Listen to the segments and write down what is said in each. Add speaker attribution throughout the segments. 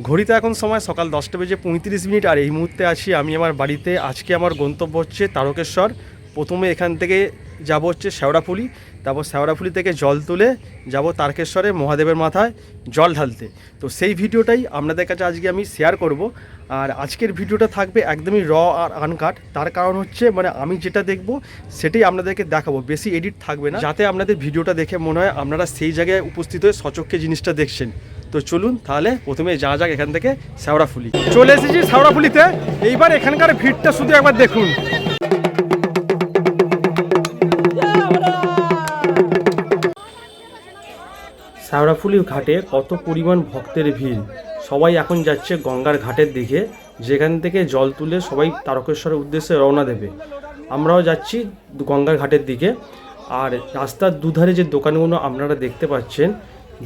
Speaker 1: ঘড়িতে এখন সময় সকাল 10:35 আর এই মুহূর্তে আছি আমি আমার বাড়িতে। আজকে আমার গন্তব্য হচ্ছে তারকেশ্বর। প্রথমে এখান থেকে যাব হচ্ছে শেওড়াফুলি, তারপর শেওড়াফুলি থেকে জল তুলে যাব তারকেশ্বরে মহাদেবের মাথায় জল ঢালতে। তো সেই ভিডিওটাই আপনাদের কাছে আজকে আমি শেয়ার করব। আর আজকের ভিডিওটা থাকবে একদমই র আর আনকাট। তার কারণ হচ্ছে আমি যেটা দেখব সেটাই আপনাদেরকে দেখাবো, বেশি এডিট থাকবে না, যাতে আপনাদের ভিডিওটা দেখে মনে হয় আপনারা সেই জায়গায় উপস্থিত হয়ে সচক্ষে জিনিসটা দেখছেন। তো চলুন তাহলে প্রথমে যাওয়া যাক এখান থেকে শেওড়াফুলি। চলে এসেছি শেওড়াফুলিতে। এইবার এখানকার ভিড়টা শুধু একবার দেখুন। শেওড়াফুলি ঘাটে কত পরিমাণ ভক্তের ভিড়। সবাই এখন যাচ্ছে গঙ্গার ঘাটের দিকে, যেখান থেকে জল তুলে সবাই তারকেশ্বরের উদ্দেশ্যে রওনা দেবে। আমরাও যাচ্ছি গঙ্গার ঘাটের দিকে। আর রাস্তার দুধারে যে দোকানগুলো আপনারা দেখতে পাচ্ছেন,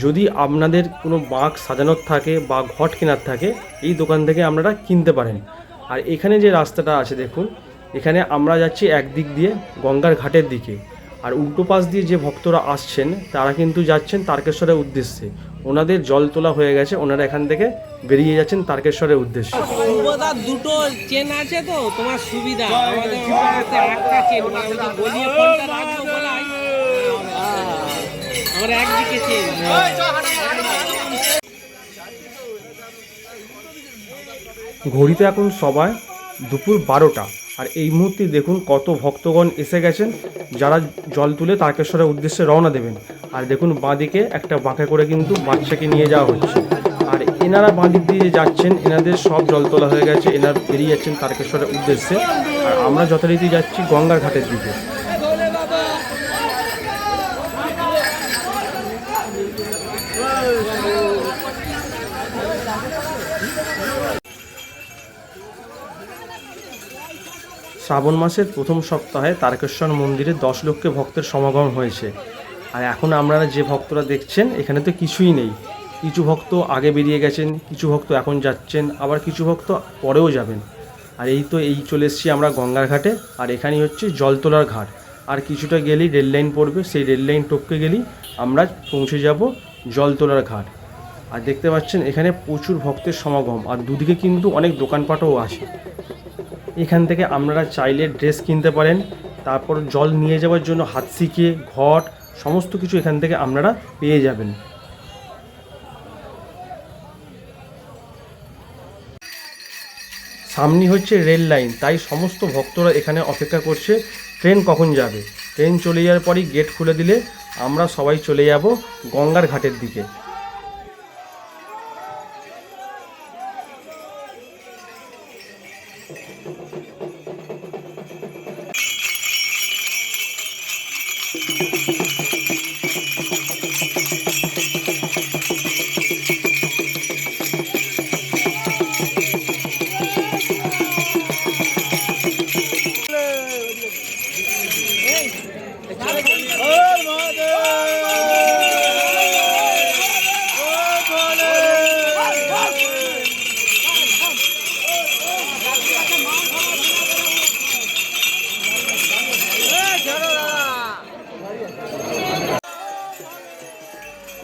Speaker 1: যদি আপনাদের কোনো বাঁক সাজানোর থাকে বা ঘট কেনার থাকে, এই দোকান থেকে আপনারা কিনতে পারেন। আর এখানে যে রাস্তাটা আছে দেখুন, এখানে আমরা যাচ্ছি একদিক দিয়ে গঙ্গার ঘাটের দিকে, আর উল্টো পাশ দিয়ে যে ভক্তরা আসছেন তারা কিন্তু যাচ্ছেন তারকেশ্বরের উদ্দেশ্যে। ওনাদের জল তোলা হয়ে গেছে, ওনারা এখান থেকে বেরিয়ে যাচ্ছেন তারকেশ্বরের উদ্দেশ্যে।
Speaker 2: দুটো চেন আছে তো তোমার সুবিধা, আমাদের একটা চেন গলিয়ে ফোনটা রাখবো বলাই আমরা একদিকে চেন।
Speaker 1: ঘড়িতে এখন সময় দুপুর 12টা, আর এই মুহূর্তে দেখুন কত ভক্তগণ এসে গেছেন, যারা জল তুলে তারকেশ্বরের উদ্দেশ্যে রওনা দেবেন। আর দেখুন বাঁদিকে একটা বাঁকে করে কিন্তু বাচ্চাকে নিয়ে যাওয়া হচ্ছে। আর এনারা বাঁদিক দিয়ে যাচ্ছেন, এনাদের সব জল তোলা হয়ে গেছে, এনারা বেরিয়ে যাচ্ছেন তারকেশ্বরের উদ্দেশ্যে। আর আমরা যথারীতি যাচ্ছি গঙ্গার ঘাটের দিকে। শ্রাবণ মাসের প্রথম সপ্তাহে তারকেশ্বর মন্দিরে 10 লক্ষ ভক্তের সমাগম হয়েছে। আর এখন আপনারা যে ভক্তরা দেখছেন, এখানে তো কিছুই নেই। কিছু ভক্ত আগে বেরিয়ে গেছেন, কিছু ভক্ত এখন যাচ্ছেন, আবার কিছু ভক্ত পরেও যাবেন। আর এই চলে এসেছি আমরা গঙ্গার ঘাটে। আর এখানেই হচ্ছে জল তোলার ঘাট। আর কিছুটা গেলেই রেল লাইন পড়বে, সেই রেল লাইন টপকে গেলেই আমরা পৌঁছে যাব জল তোলার ঘাট। আর দেখতে পাচ্ছেন এখানে প্রচুর ভক্তের সমাগম, আর দুদিকে কিন্তু অনেক দোকানপাটও আছে। এখান থেকে আপনারা চাইলে ড্রেস কিনতে পারেন, তারপর জল নিয়ে যাওয়ার জন্য হাতশিকে, ঘট, সমস্ত কিছু এখান থেকে আপনারা পেয়ে যাবেন। সামনে হচ্ছে রেল লাইন, তাই সমস্ত ভক্তরা এখানে অপেক্ষা করছে ট্রেন কখন যাবে। ট্রেন চলে যাওয়ার পরই গেট খুলে দিলে আমরা সবাই চলে যাব গঙ্গার ঘাটের দিকে।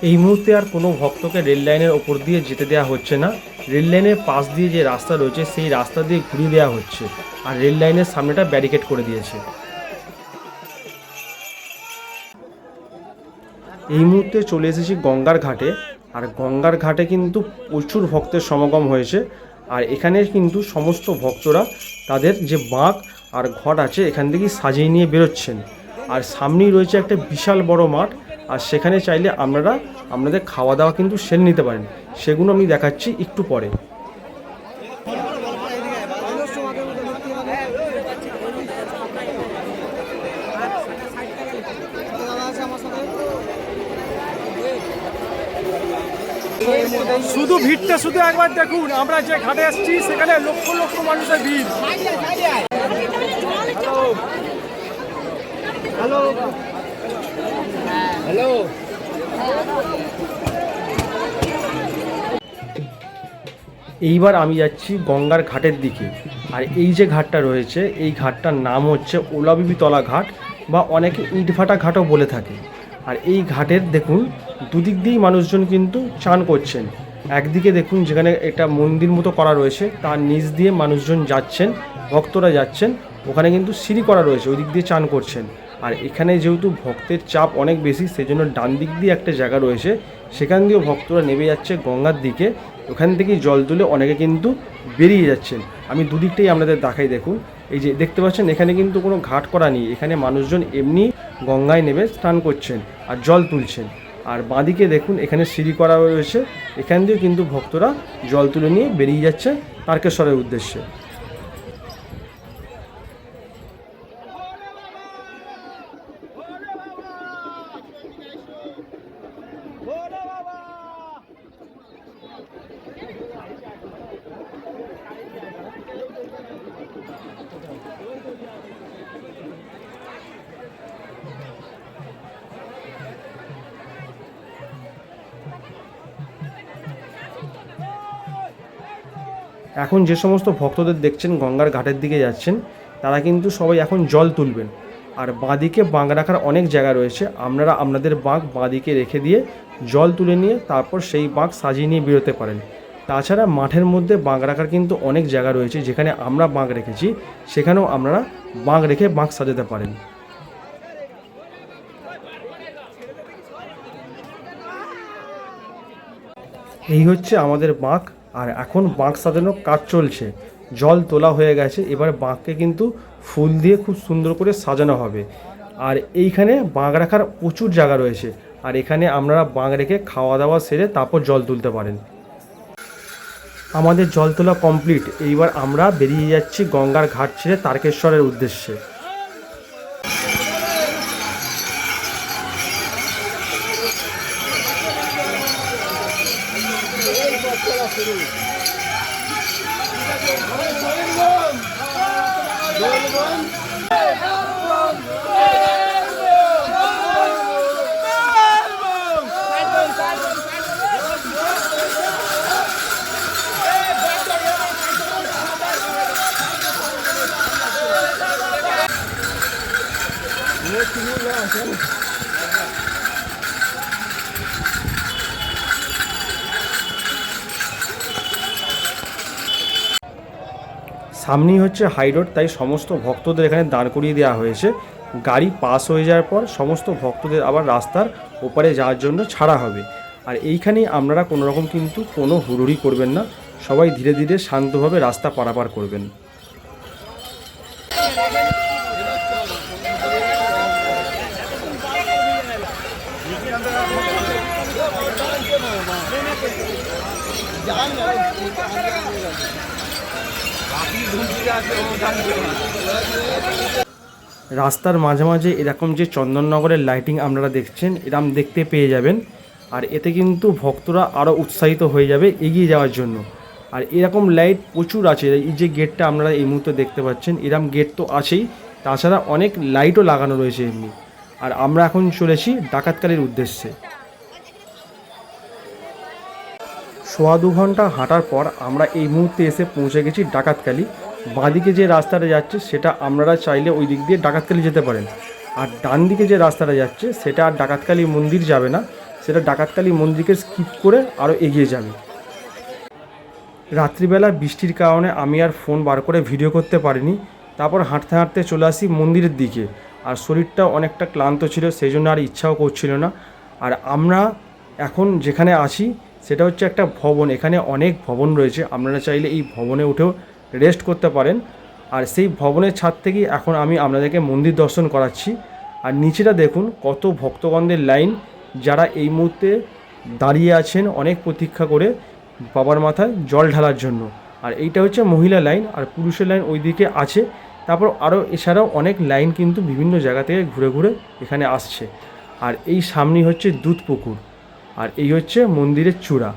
Speaker 1: এই মুহূর্তে আর কোনো ভক্তকে রেল লাইনের ওপর দিয়ে যেতে দেওয়া হচ্ছে না। রেল লাইনের পাশ দিয়ে যে রাস্তা রয়েছে সেই রাস্তা দিয়ে ঘুরিয়ে দেওয়া হচ্ছে, আর রেল লাইনের সামনেটা ব্যারিকেড করে দিয়েছে। এই মুহূর্তে চলে এসেছি গঙ্গার ঘাটে। আর গঙ্গার ঘাটে কিন্তু প্রচুর ভক্তের সমাগম হয়েছে। আর এখানে কিন্তু সমস্ত ভক্তরা তাদের যে বাঁক আর ঘট আছে এখান থেকেই সাজিয়ে নিয়ে বেরোচ্ছেন। আর সামনেই রয়েছে একটা বিশাল বড় মাঠ, আর সেখানে চাইলে আপনারা আপনাদের খাওয়া দাওয়া কিন্তু সেরে নিতে পারেন। সেগুলো আমি দেখাচ্ছি একটু পরে। শুধু ভিড়টা শুধু একবার দেখুন। আমরা যে ঘাটে আসছি সেখানে লক্ষ লক্ষ মানুষের ভিড়। Hello hello. এইবার আমি যাচ্ছি গঙ্গার ঘাটের দিকে। আর এই যে ঘাটটা রয়েছে, এই ঘাটটার নাম হচ্ছে ওলাবিবিতলা ঘাট, বা অনেকে ইটভাটা ঘাটও বলে থাকে। আর এই ঘাটের দেখুন দুদিক দিয়েই মানুষজন কিন্তু চান করছেন। একদিকে দেখুন যেখানে এটা মন্দির মতো করা রয়েছে, তার নিচ দিয়ে মানুষজন যাচ্ছেন, ভক্তরা যাচ্ছেন, ওখানে কিন্তু সিঁড়ি করা রয়েছে, ওই দিক দিয়ে চান করছেন। আর এখানে যেহেতু ভক্তের চাপ অনেক বেশি, সেজন্য ডান দিক দিয়ে একটা জায়গা রয়েছে, সেখান দিয়েও ভক্তরা নেমে যাচ্ছে গঙ্গার দিকে। ওখান থেকেই জল তুলে অনেকে কিন্তু বেরিয়ে যাচ্ছেন। আমি দুদিকটাই আপনাদের দেখাই, দেখুন এই যে দেখতে পাচ্ছেন এখানে কিন্তু কোনো ঘাট করা নেই, এখানে মানুষজন এমনি গঙ্গায় নেমে স্নান করছেন আর জল তুলছেন। আর বাঁদিকে দেখুন এখানে সিঁড়ি করা রয়েছে, এখান দিয়ে কিন্তু ভক্তরা জল তুলে নিয়ে বেরিয়ে যাচ্ছে তারকেশ্বরের উদ্দেশ্যে। এখন যে সমস্ত ভক্তদের দেখছেন গঙ্গার ঘাটের দিকে যাচ্ছেন, তারা কিন্তু সবাই এখন জল তুলবেন। আর বাঁদিকে বাঁক রাখার অনেক জায়গা রয়েছে, আপনারা আপনাদের বাঁক বাঁদিকে রেখে দিয়ে জল তুলে নিয়ে তারপর সেই বাঁক সাজিয়ে নিয়ে বেরোতে পারেন। তাছাড়া মাঠের মধ্যে বাঁক রাখার কিন্তু অনেক জায়গা রয়েছে, যেখানে আমরা বাঁক রেখেছি সেখানেও আপনারা বাঁক রেখে বাঁক সাজাতে পারেন। এই হচ্ছে আমাদের বাঁক, আর এখন বাঁক সাজানোর কাজ চলছে। জল তোলা হয়ে গেছে, এবার বাঁককে কিন্তু ফুল দিয়ে খুব সুন্দর করে সাজানো হবে। আর এইখানে বাঁক রাখার প্রচুর জায়গা রয়েছে, আর এখানে আপনারা বাঁক রেখে খাওয়া দাওয়া সেরে তারপর জল তুলতে পারেন। আমাদের জল তোলা কমপ্লিট, এইবার আমরা বেরিয়ে যাচ্ছি গঙ্গার ঘাট ছেড়ে তারকেশ্বরের উদ্দেশ্যে। সামনেই হচ্ছে হাই রোড, তাই সমস্ত ভক্তদের এখানে দাঁড় করিয়ে দেওয়া হয়েছে। গাড়ি পাস হয়ে যাওয়ার পর সমস্ত ভক্তদের আবার রাস্তার ওপারে যাওয়ার জন্য ছাড়া হবে। আর এইখানেই আপনারা কোনো রকম কিন্তু কোনো হুড়োড়ি করবেন না, সবাই ধীরে ধীরে শান্তভাবে রাস্তা পারাপার করবেন। রাস্তার মাঝে মাঝে এরকম যে চন্দননগরের লাইটিং আপনারা দেখছেন, এরকম দেখতে পেয়ে যাবেন। আর এতে কিন্তু ভক্তরা আরও উৎসাহিত হয়ে যাবে এগিয়ে যাওয়ার জন্য। আর এরকম লাইট প্রচুর আছে, এই যে গেটটা আপনারা এই মুহূর্তে দেখতে পাচ্ছেন, এরকম গেট তো আছেই, তাছাড়া অনেক লাইটও লাগানো রয়েছে এমনি। আর আমরা এখন চলেছি ডাকাতকালীর উদ্দেশ্যে। 1.25 ঘন্টা হাঁটার পর আমরা এই মুহূর্তে এসে পৌঁছে গেছি ডাকাতকালী। বাঁদিকে যে রাস্তাটা যাচ্ছে সেটা আপনারা চাইলে ওই দিক দিয়ে ডাকাতকালী যেতে পারেন, আর ডান দিকে যে রাস্তাটা যাচ্ছে সেটা আর ডাকাতকালী মন্দির যাবে না, সেটা ডাকাতকালী মন্দিরকে স্কিপ করে আরও এগিয়ে যাবে। রাত্রিবেলা বৃষ্টির কারণে আমি আর ফোন বার করে ভিডিও করতে পারিনি। তারপর হাঁটতে হাঁটতে চলে আসি মন্দিরের দিকে, আর শরীরটা অনেকটা ক্লান্ত ছিল, সেই জন্য আর ইচ্ছাও করছিল না। আর আমরা এখন যেখানে আছি সেটা হচ্ছে একটা ভবন, এখানে অনেক ভবন রয়েছে, আপনারা চাইলে এই ভবনে উঠেও রেস্ট করতে পারেন। আর সেই ভবনের ছাদ থেকেই এখন আমি আপনাদেরকে মন্দির দর্শন করাচ্ছি। আর নিচেটা দেখুন কত ভক্তগণদের লাইন, যারা এই মুহূর্তে দাঁড়িয়ে আছেন অনেক প্রতীক্ষা করে বাবার মাথায় জল ঢালার জন্য। আর এইটা হচ্ছে মহিলা লাইন, আর পুরুষের লাইন ওই দিকে আছে। তারপর আরও এছাড়াও অনেক লাইন কিন্তু বিভিন্ন জায়গা থেকে ঘুরে ঘুরে এখানে আসছে। আর এই সামনেই হচ্ছে দুধ পুকুর, আর এই হচ্ছে মন্দিরের চূড়া।